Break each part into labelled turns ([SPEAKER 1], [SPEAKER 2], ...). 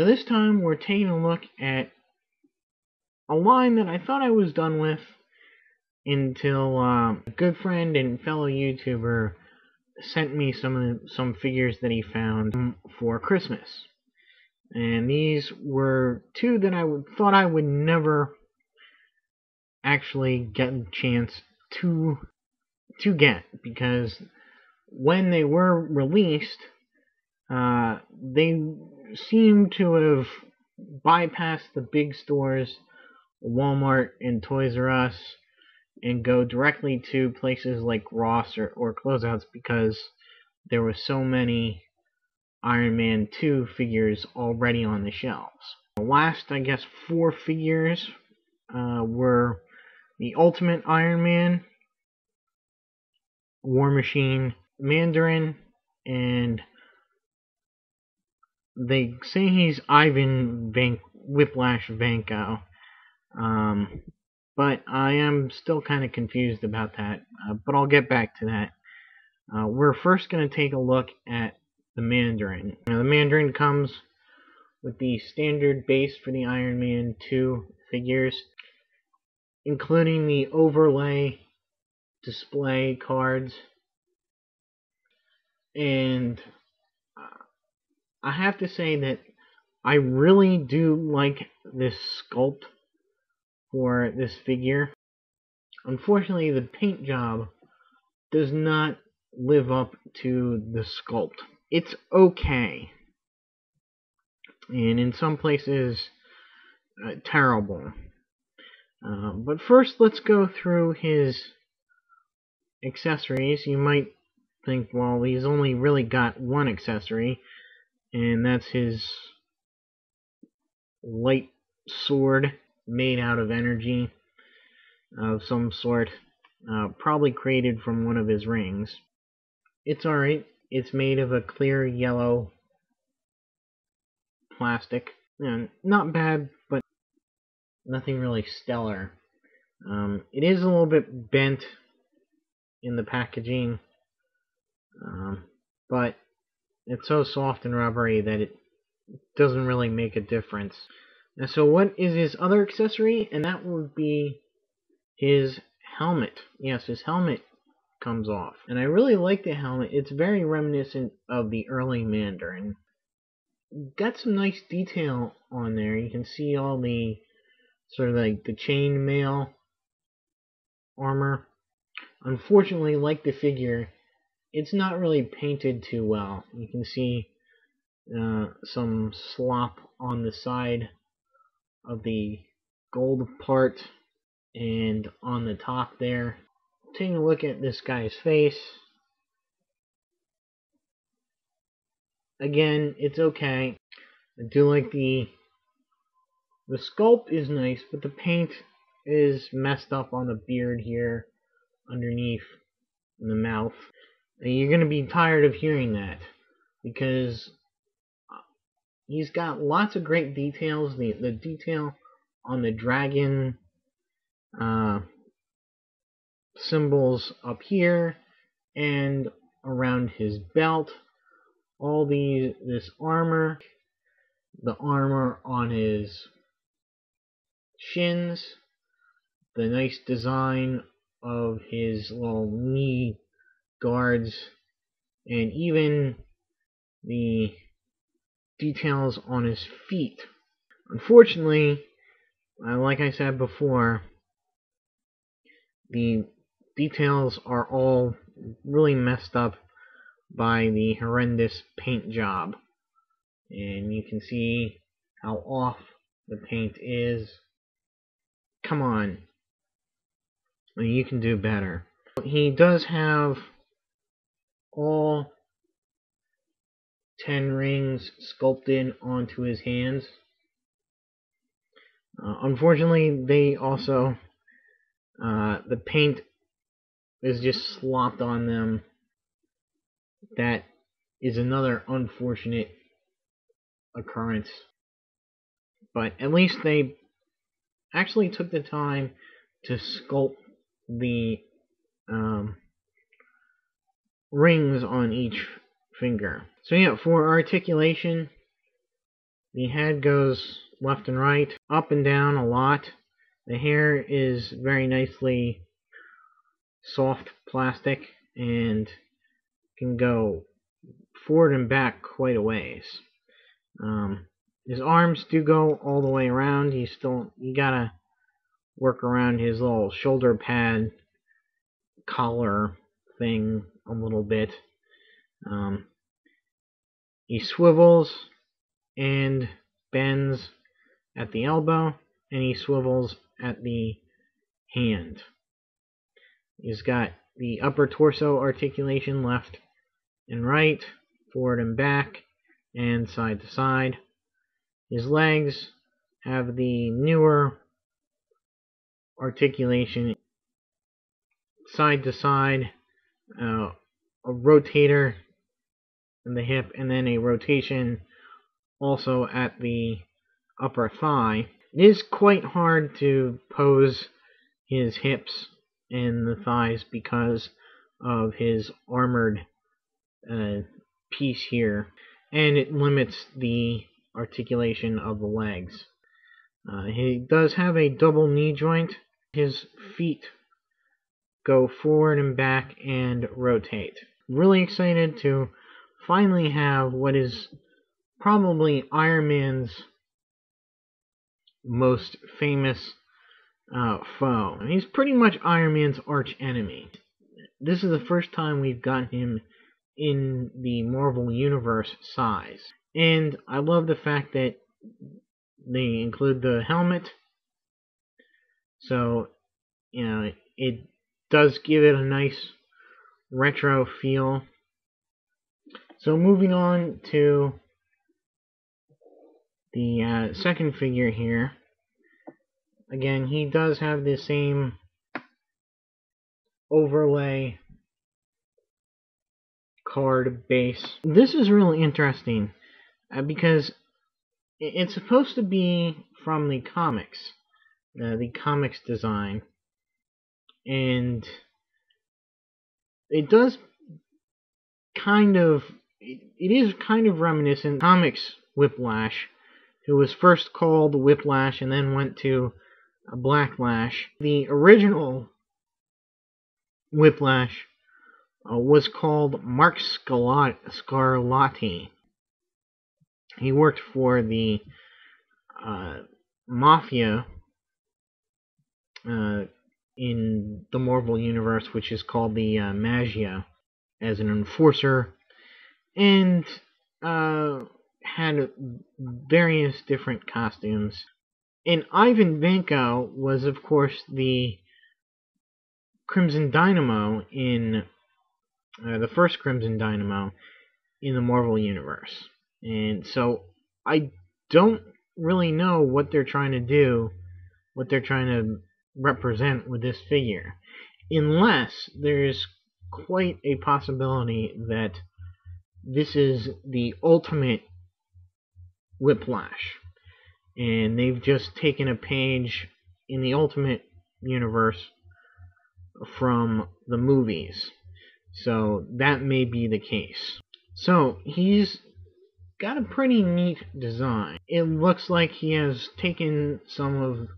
[SPEAKER 1] So this time we're taking a look at a line that I thought I was done with until a good friend and fellow YouTuber sent me some figures that he found for Christmas. And these were two that thought I would never actually get a chance to get, because when they were released, they seemed to have bypassed the big stores, Walmart and Toys R Us, and go directly to places like Ross or closeouts, because there were so many Iron Man 2 figures already on the shelves. The last, I guess, 4 figures were the Ultimate Iron Man, War Machine, Mandarin, and they say he's Ivan Whiplash Vanko. But I am still kind of confused about that, but I'll get back to that. We're first going to take a look at the Mandarin. Now, the Mandarin comes with the standard base for the Iron Man 2 figures, including the overlay display cards. And I have to say that I really do like this sculpt for this figure. Unfortunately, the paint job does not live up to the sculpt. It's okay, and in some places terrible. But first, let's go through his accessories. You might think, well, he's only really got one accessory, and that's his light sword made out of energy of some sort, probably created from one of his rings. It's alright. It's made of a clear yellow plastic. Not bad, but nothing really stellar. It is a little bit bent in the packaging, but it's so soft and rubbery that it doesn't really make a difference. And so what is his other accessory? And that would be his helmet. Yes, his helmet comes off. And I really like the helmet. It's very reminiscent of the early Mandarin. Got some nice detail on there. You can see all the sort of like the chainmail armor. Unfortunately, like the figure, it's not really painted too well. You can see some slop on the side of the gold part and on the top there. Taking a look at this guy's face. Again, it's okay. I do like the sculpt is nice, but the paint is messed up on the beard here, underneath, in the mouth. And you're going to be tired of hearing that, because he's got lots of great details. The detail on the dragon symbols up here and around his belt. All this armor, the armor on his shins, the nice design of his little knee guards, and even the details on his feet. Unfortunately, like I said before, the details are all really messed up by the horrendous paint job. And you can see how off the paint is. Come on. I mean, you can do better. He does have all 10 rings sculpted onto his hands. Unfortunately, they also, the paint is just slopped on them. That is another unfortunate occurrence. But at least they actually took the time to sculpt the rings on each finger. So yeah, for articulation, The head goes left and right, up and down a lot. The hair is very nicely soft plastic and can go forward and back quite a ways. His arms do go all the way around. You gotta work around his little shoulder pad collar thing a little bit. He swivels and bends at the elbow, and he swivels at the hand. He's got the upper torso articulation left and right, forward and back, and side to side. His legs have the newer articulation, side to side, a rotator in the hip, and then a rotation also at the upper thigh. It is quite hard to pose his hips and the thighs because of his armored piece here, and it limits the articulation of the legs. He does have a double knee joint. His feet go forward and back and rotate. Really excited to finally have what is probably Iron Man's most famous foe. He's pretty much Iron Man's arch enemy. This is the first time we've gotten him in the Marvel Universe size. And I love the fact that they include the helmet. So, you know, it does give it a nice retro feel. So moving on to the second figure here. Again, he does have the same overlay card base. This is really interesting because it's supposed to be from the comics design, and it does kind of, it is kind of reminiscent of comics Whiplash, who was first called Whiplash and then went to Blacklash. The original Whiplash was called Mark Scarlatti. He worked for the Mafia in the Marvel Universe, which is called the Magia, as an enforcer, and had various different costumes. And Ivan Vanko was, of course, the Crimson Dynamo in the first Crimson Dynamo in the Marvel Universe. And so I don't really know what they're trying to do, what they're trying to represent with this figure, unless there's quite a possibility that this is the ultimate Whiplash, and they've just taken a page in the Ultimate Universe from the movies. So that may be the case. So he's got a pretty neat design. It looks like he has taken some of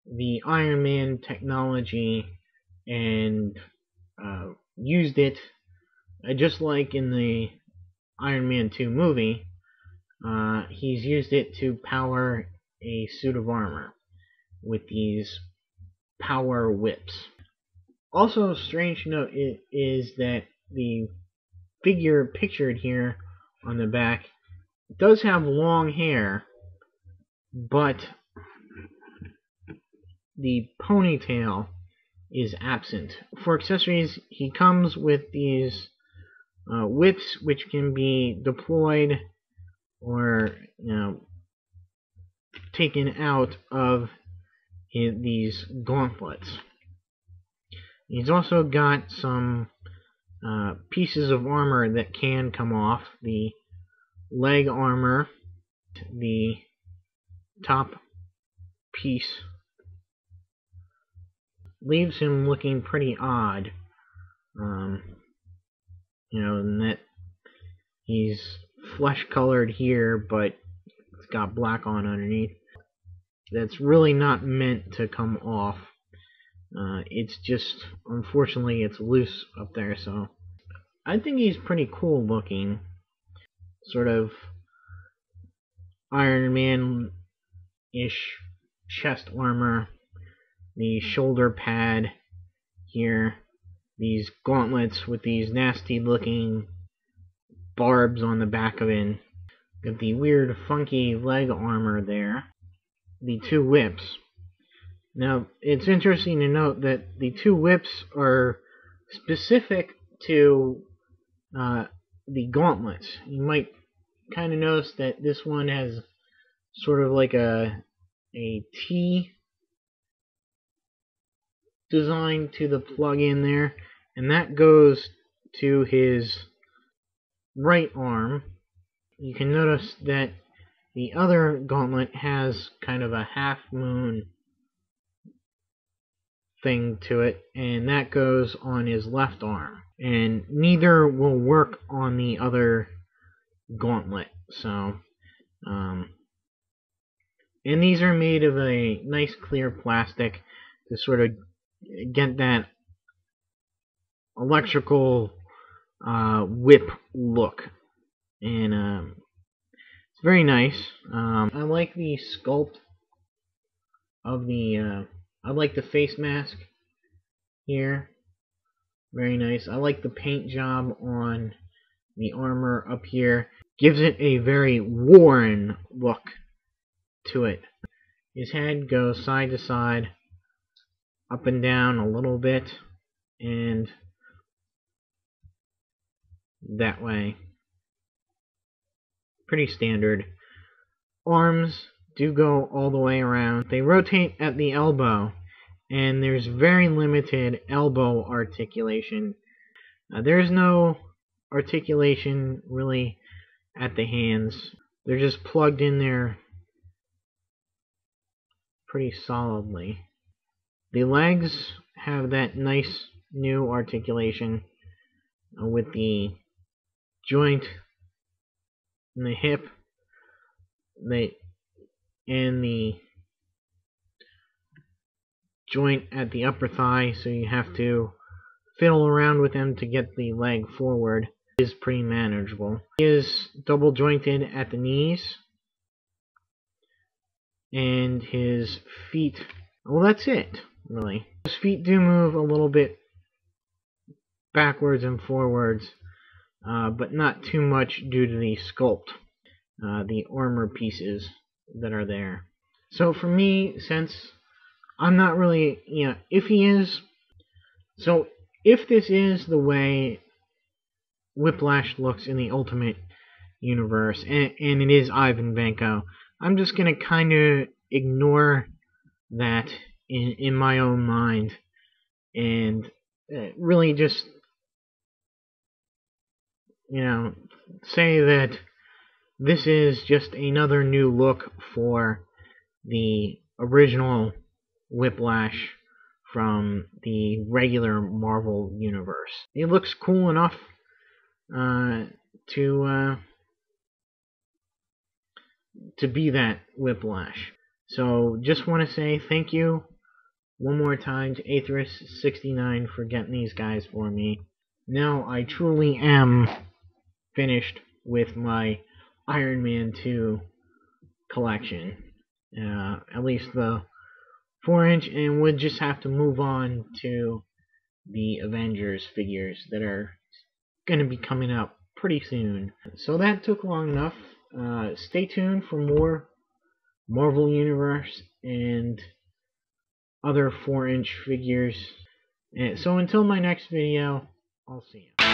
[SPEAKER 1] the Iron Man technology and used it, just like in the Iron Man 2 movie. He's used it to power a suit of armor with these power whips. Also, strange to note is that the figure pictured here on the back does have long hair, but the ponytail is absent. For accessories, he comes with these whips, which can be deployed or, you know, taken out of these gauntlets. He's also got some pieces of armor that can come off. The leg armor, the top piece, leaves him looking pretty odd. You know, in that he's flesh colored here, but got black on underneath. That's really not meant to come off. It's just, unfortunately, it's loose up there, so I think he's pretty cool looking. Sort of Iron Man-ish chest armor, the shoulder pad here, these gauntlets with these nasty looking barbs on the back of it. Got the weird funky leg armor there. The two whips. Now, it's interesting to note that the two whips are specific to the gauntlets. You might kind of notice that this one has sort of like a T design to the plug in there, and that goes to his right arm. You can notice that the other gauntlet has kind of a half moon thing to it, and that goes on his left arm. And neither will work on the other gauntlet. So, and these are made of a nice clear plastic to sort of get that electrical whip look. And it's very nice. I like the sculpt of the I like the face mask here. Very nice. I like the paint job on the armor up here. Gives it a very Warren look to it. His head goes side to side, up and down a little bit, and that way. Pretty standard. Arms do go all the way around. They rotate at the elbow, and there's very limited elbow articulation. There's no articulation really at the hands. They're just plugged in there pretty solidly. The legs have that nice new articulation with the joint in the hip and the joint at the upper thigh, so you have to fiddle around with them to get the leg forward. It is pretty manageable. He is double jointed at the knees, and his feet, well, that's it really. His feet do move a little bit backwards and forwards, but not too much due to the sculpt, the armor pieces that are there. So for me, since I'm not really, if this is the way Whiplash looks in the Ultimate Universe, and it is Ivan Vanko, I'm just going to kind of ignore that in my own mind, and really just, say that this is just another new look for the original Whiplash from the regular Marvel Universe. It looks cool enough to be that Whiplash. So just want to say thank you one more time to Aetherus69 for getting these guys for me. Now I truly am finished with my Iron Man 2 collection. At least the 4-inch, and we'll just have to move on to the Avengers figures that are going to be coming up pretty soon. So that took long enough. Stay tuned for more Marvel Universe and other 4-inch figures. So until my next video, I'll see you.